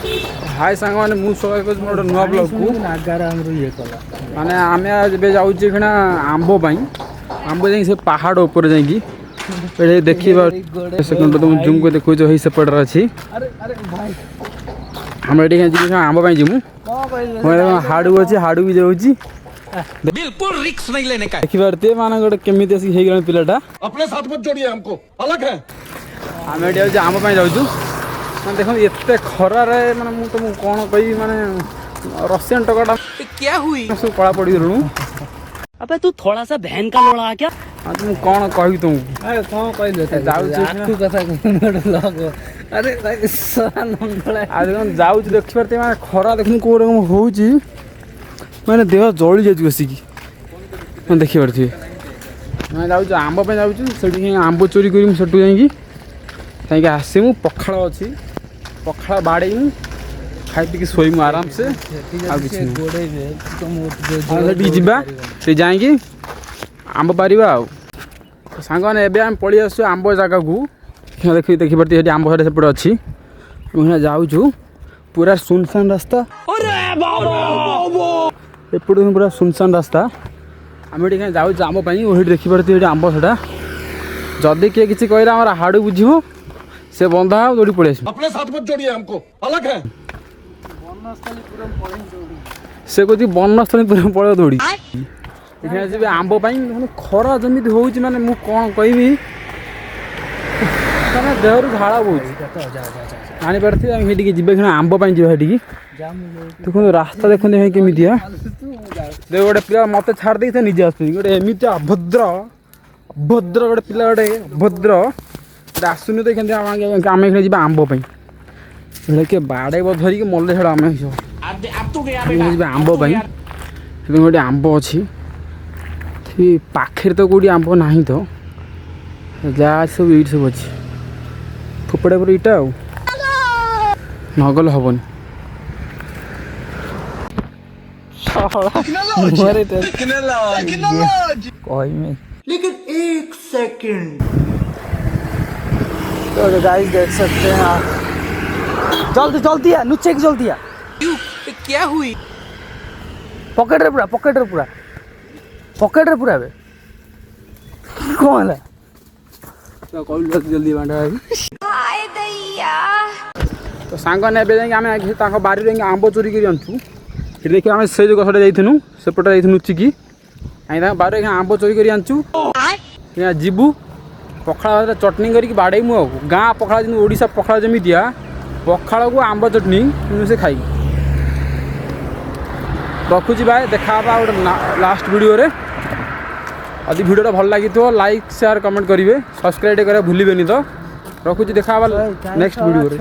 हाय सांग मैंने मुझे गोटे नुआ ब्लॉग को माने आम जाऊँ आंब आंब जा से पहाड़ ऊपर जाकि देखा सेकेंड तुम जूम को देखो ही सेपटर अच्छी आम ये आंब जीमु हाड़ू अच्छे हाड़ू भी जाऊँगी बिल्कुल रिस्क नहीं लेने का। देखी पारे मान गोटे केमी पिलाटा अपने साथ मत जोड़िए हमको अलग है। आम ये आम जाऊँ मैं देखो एत खरार माने मुझे तुमको कौन कही माने रशियन टकाटा क्या हुई सब कला पड़ी गलु। अबे तू थोड़ा सा बहन का लोड़ा आ क्या? हाँ तुम कौन कह तुमको अरे कौन कहले जाऊ अरे जाऊँ देखी पारे माने खरा देखनी कौ रकम होची मैंने देह जली जाए बसिकी मैं देखी पारे मैं जाऊँ आंब पे जाऊँ आंब चोरी कर सेठू जाकि आसमु पखाड़ अच्छी पखाड़ बाड़े खाई पी शोमु आराम से जाकि आंब पार सांग मैंने एवं पलि आस आंब जगह को देखी पारे आंब साइड सेपटे अच्छी जाऊँ पूरा सुनसान रास्ता एपटे पूरा सुनसान रास्ता आम ये जाऊँ आंब पर देखी पारे आंब सेटा जदि किए किसी कहला हमारा हाड़ू बुझे से बंधा दौड़ी पड़े अपने साथ मत जोड़िए हमको अलग है। से कह बनस्थली पूरा पड़े दौड़ी जी आंब खरा जमी हो माने मु कौन कहि मैंने देहर झाड़ा बहुत जानी पारे जी आंब जी देखो रास्ता देखते केमी देख गोटे पिला मत छाड़ दे थे निजे आस गोटे एमती अभद्र अभद्र गोटे पिला गोटे अभद्र आसुनि तो आम जी आंब किए बाड़े धरिकी मल्ले छाड़ आम जी आंब गोटे आंब अच्छी पाखे तो कौटी आंब ना तो जहाँ सब ये सब अच्छी फोपड़ा पर इटा नगल हेनी लेकिन एक सेकंड तो गाइस देख सकते हैं आप जल्दी जल्दी है नुचे की जल्दी है क्या हुई पॉकेट रे पूरा बे कौन है जल्दी बांटा तो सांग ने बारी आंब चोरी कर आनचु देखिए आम से गछटे जाइनु सेपटे जाइनु लुचिकी बारी आंब चोरी कर आनचु जीवु पखाड़ चटनी करके बाड़ेमु गाँ पखाड़ जमी ओडिशा पखाड़ जमी दिया पखाड़ को आंब चटनी से खाई रखुची भाई देखा गोटे लास्ट वीडियो रे यदि वीडियो भल लगी तो लाइक शेयर कमेंट करेंगे सब्सक्राइब करें भूलें तो रखुची देखा नेक्स्ट वीडियो रे।